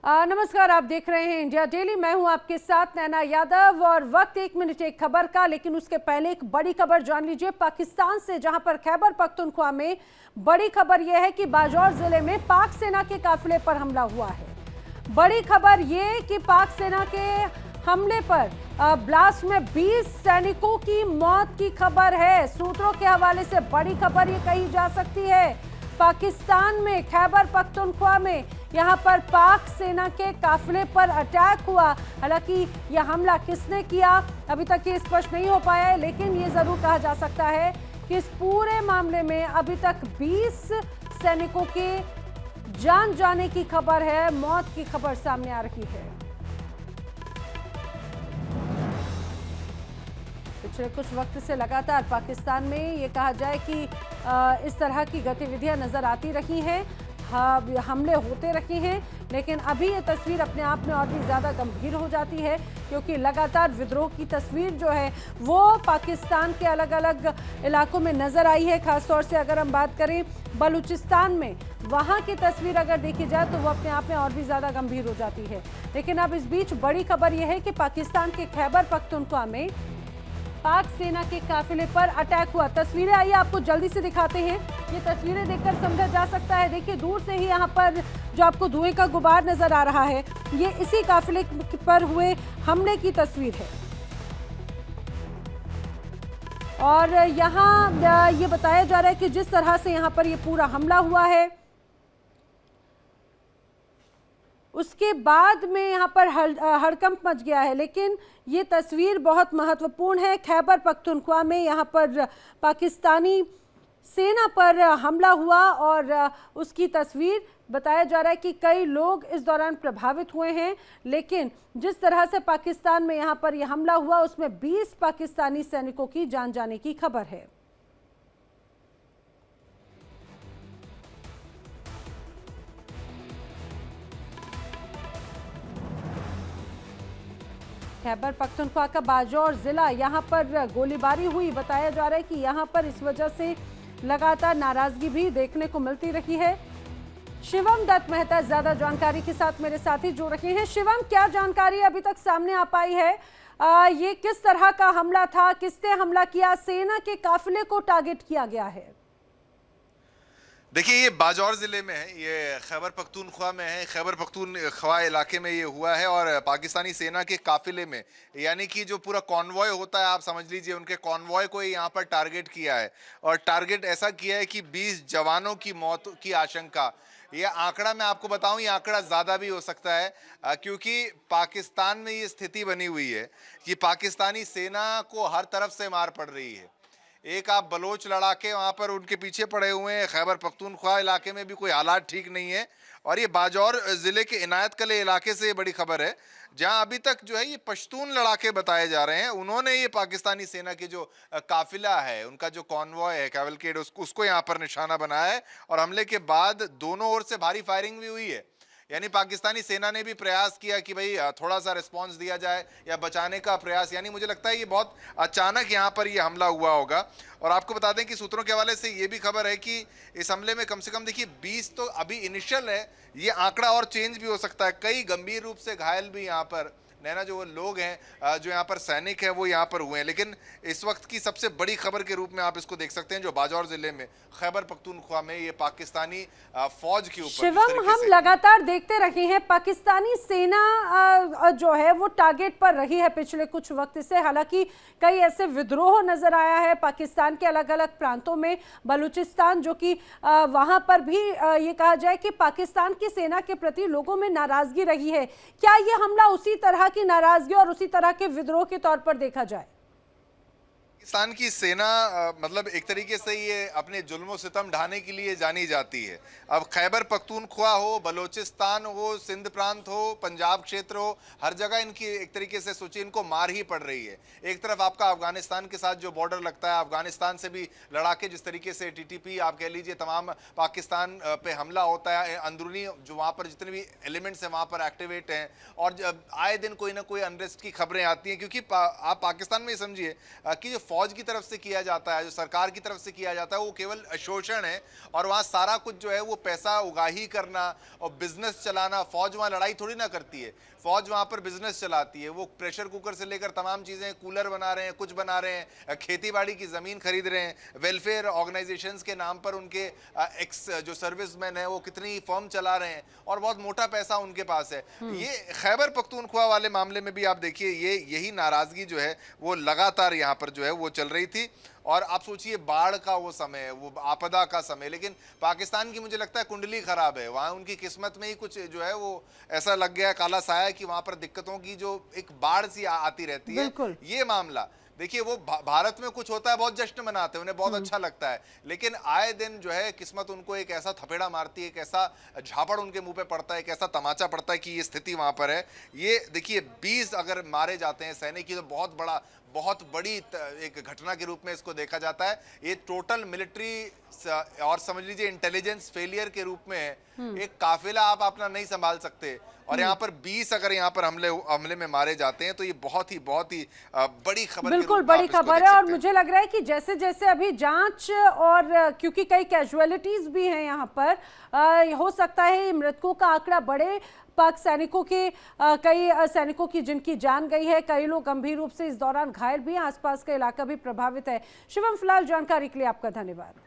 नमस्कार, आप देख रहे हैं इंडिया डेली। मैं हूं आपके साथ नैना यादव और वक्त 1 मिनट एक खबर का। लेकिन उसके पहले एक बड़ी खबर जान लीजिए पाकिस्तान से, जहां पर खैबर पख्तूनख्वा में बड़ी खबर यह है कि बाजौर जिले में पाक सेना के काफिले पर हमला हुआ है। बड़ी खबर यह कि पाक सेना के हमले पर ब्लास्ट में 20 सैनिकों की मौत की खबर है। सूत्रों के हवाले से बड़ी खबर ये कही जा सकती है। पाकिस्तान में खैबर पख्तूनख्वा में यहां पर पाक सेना के काफिले पर अटैक हुआ। हालांकि यह हमला किसने किया अभी तक ये स्पष्ट नहीं हो पाया है, लेकिन ये जरूर कहा जा सकता है कि इस पूरे मामले में अभी तक 20 सैनिकों के जान जाने की खबर है, मौत की खबर सामने आ रही है। पिछले कुछ वक्त से लगातार पाकिस्तान में ये कहा जाए कि इस तरह की गतिविधियां नजर आती रही हैं, हमले होते रहे हैं। लेकिन अभी ये तस्वीर अपने आप में और भी ज़्यादा गंभीर हो जाती है, क्योंकि लगातार विद्रोह की तस्वीर जो है वो पाकिस्तान के अलग अलग इलाकों में नज़र आई है। ख़ासतौर से अगर हम बात करें बलूचिस्तान में, वहाँ की तस्वीर अगर देखी जाए तो वो अपने आप में और भी ज़्यादा गंभीर हो जाती है। लेकिन अब इस बीच बड़ी खबर यह है कि पाकिस्तान के खैबर पख्तूनख्वा में पाक सेना के काफिले पर अटैक हुआ। तस्वीरें आइए आपको जल्दी से दिखाते हैं। ये तस्वीरें देखकर समझा जा सकता है। देखिए दूर से ही यहाँ पर जो आपको धुएं का गुबार नजर आ रहा है, ये इसी काफिले पर हुए हमले की तस्वीर है। और यहाँ ये बताया जा रहा है कि जिस तरह से यहाँ पर ये पूरा हमला हुआ है, उसके बाद में यहाँ पर हड़कंप मच गया है। लेकिन ये तस्वीर बहुत महत्वपूर्ण है। खैबर पख्तूनख्वा में यहाँ पर पाकिस्तानी सेना पर हमला हुआ और उसकी तस्वीर बताया जा रहा है कि कई लोग इस दौरान प्रभावित हुए हैं। लेकिन जिस तरह से पाकिस्तान में यहाँ पर यह हमला हुआ, उसमें 20 पाकिस्तानी सैनिकों की जान जाने की खबर है। खैबर पख्तूनख्वा का बाजौर जिला, यहाँ पर गोलीबारी हुई। बताया जा रहा है कि यहाँ पर इस वजह से लगातार नाराजगी भी देखने को मिलती रही है। शिवम दत्त मेहता ज्यादा जानकारी के साथ मेरे साथी जुड़ रहे हैं। शिवम, क्या जानकारी अभी तक सामने आ पाई है? ये किस तरह का हमला था, किसने हमला किया, सेना के काफिले को टारगेट किया गया है? देखिए, ये बाजौर ज़िले में है, ये खैबर पख्तूनख्वा में है। खैबर पख्तूनख्वा इलाके में ये हुआ है और पाकिस्तानी सेना के काफिले में, यानी कि जो पूरा कॉन्वॉय होता है, आप समझ लीजिए उनके कॉन्वॉय को यहाँ पर टारगेट किया है। और टारगेट ऐसा किया है कि 20 जवानों की मौत की आशंका। ये आंकड़ा मैं आपको बताऊं, ये आंकड़ा ज़्यादा भी हो सकता है, क्योंकि पाकिस्तान में ये स्थिति बनी हुई है कि पाकिस्तानी सेना को हर तरफ से मार पड़ रही है। एक आप बलोच लड़ाके वहाँ पर उनके पीछे पड़े हुए हैं। खैबर पख्तूनख्वा इलाके में भी कोई हालात ठीक नहीं है। और ये बाजौर ज़िले के इनायत कले इलाके से ये बड़ी खबर है, जहाँ अभी तक जो है ये पश्तून लड़ाके बताए जा रहे हैं। उन्होंने ये पाकिस्तानी सेना की जो काफिला है, उनका जो कॉन्वॉय है, कैवलकेड, उसको यहाँ पर निशाना बनाया है। और हमले के बाद दोनों ओर से भारी फायरिंग भी हुई है। यानी पाकिस्तानी सेना ने भी प्रयास किया कि भाई थोड़ा सा रिस्पांस दिया जाए या बचाने का प्रयास। यानी मुझे लगता है ये बहुत अचानक यहाँ पर ये हमला हुआ होगा। और आपको बता दें कि सूत्रों के हवाले से ये भी खबर है कि इस हमले में कम से कम, देखिए 20 तो अभी इनिशियल है, ये आंकड़ा और चेंज भी हो सकता है। कई गंभीर रूप से घायल भी यहाँ पर नैना जो लोग हैं, जो यहाँ पर सैनिक हैं, वो यहाँ पर हुए हैं। लेकिन इस वक्त की सबसे बड़ी खबर के रूप में आप इसको देख सकते हैं, जो बाजौर जिले में खैबर पख्तूनख्वा में ये पाकिस्तानी फौज के ऊपर। शिवम, हम लगातार देखते रहे हैं पाकिस्तानी सेना जो है वो टारगेट पर रही है पिछले कुछ वक्त से। हालांकि कई ऐसे विद्रोह नजर आया है पाकिस्तान के अलग अलग प्रांतों में, बलूचिस्तान, जो कि वहां पर भी ये कहा जाए कि पाकिस्तान की सेना के प्रति लोगों में नाराजगी रही है। क्या ये हमला उसी तरह की नाराजगी और उसी तरह के विद्रोह के तौर पर देखा जाए? पाकिस्तान की सेना मतलब एक तरीके से ये अपने जुल्म सितम ढाने के लिए जानी जाती है। अब खैबर पख्तूनख्वा हो, बलोचिस्तान हो, सिंध प्रांत हो, पंजाब क्षेत्र हो, हर जगह इनकी एक तरीके से सोचिए इनको मार ही पड़ रही है। एक तरफ आपका अफगानिस्तान के साथ जो बॉर्डर लगता है, अफगानिस्तान से भी लड़ाके जिस तरीके से टीटीपी आप कह लीजिए तमाम पाकिस्तान पे हमला होता है, अंदरूनी जो वहाँ पर जितने भी एलिमेंट्स हैं वहाँ पर एक्टिवेट हैं। और जब आए दिन कोई ना कोई अनरेस्ट की खबरें आती हैं, क्योंकि आप पाकिस्तान में समझिए कि जो फौज की तरफ से किया जाता है, जो सरकार की तरफ से किया जाता है, वो केवल शोषण है। और वहाँ सारा कुछ जो है वो पैसा उगाही करना और बिजनेस चलाना। फौज वहाँ लड़ाई थोड़ी ना करती है, फौज वहाँ पर बिजनेस चलाती है। वो प्रेशर कुकर से लेकर तमाम चीज़ें, कूलर बना रहे हैं, कुछ बना रहे हैं, खेती बाड़ी की ज़मीन खरीद रहे हैं, वेलफेयर ऑर्गेनाइजेशंस के नाम पर उनके एक्स जो सर्विसमैन है वो कितनी फर्म चला रहे हैं और बहुत मोटा पैसा उनके पास है। ये खैबर पख्तूनख्वा वाले मामले में भी आप देखिए, ये यही नाराज़गी जो है वो लगातार यहाँ पर जो है वो चल रही थी। और आप सोचिए, बाढ़ का वो समय, वो आपदा का समय, लेकिन पाकिस्तान की मुझे लगता है कुंडली खराब है। वहाँ उनकी किस्मत में ही कुछ जो है वो ऐसा लग गया, काला साया, कि वहाँ पर दिक्कतों की जो एक बाढ़ सी आती रहती है। ये मामला देखिए, वो भारत में कुछ होता है बहुत जश्न मनाते हैं, उन्हें बहुत अच्छा लगता है, लेकिन आए दिन जो है किस्मत उनको एक ऐसा थपेड़ा मारती है, एक ऐसा झापड़ उनके मुंह पे पड़ता है, एक ऐसा तमाचा पड़ता है कि ये स्थिति वहां पर है। ये देखिए, 20 अगर मारे जाते हैं सैनिक की, तो बहुत बड़ी एक घटना के रूप में इसको देखा जाता है। ये टोटल मिलिट्री और समझ लीजिए इंटेलिजेंस फेलियर के रूप में है। एक काफिला आप अपना नहीं संभाल सकते, और यहाँ पर 20 अगर यहाँ पर हमले में मारे जाते हैं, तो ये बहुत ही बड़ी खबर, बिल्कुल बड़ी खबर है। और मुझे लग रहा है कि जैसे जैसे अभी जांच, और क्योंकि कई कैजुअलिटीज भी हैं यहाँ पर, हो सकता है मृतकों का आंकड़ा बढ़े। पाक सैनिकों के कई सैनिकों की जिनकी जान गई है, कई लोग गंभीर रूप से इस दौरान घायल भी हैं, आसपास का इलाका भी प्रभावित है। शिवम, फिलहाल जानकारी के लिए आपका धन्यवाद।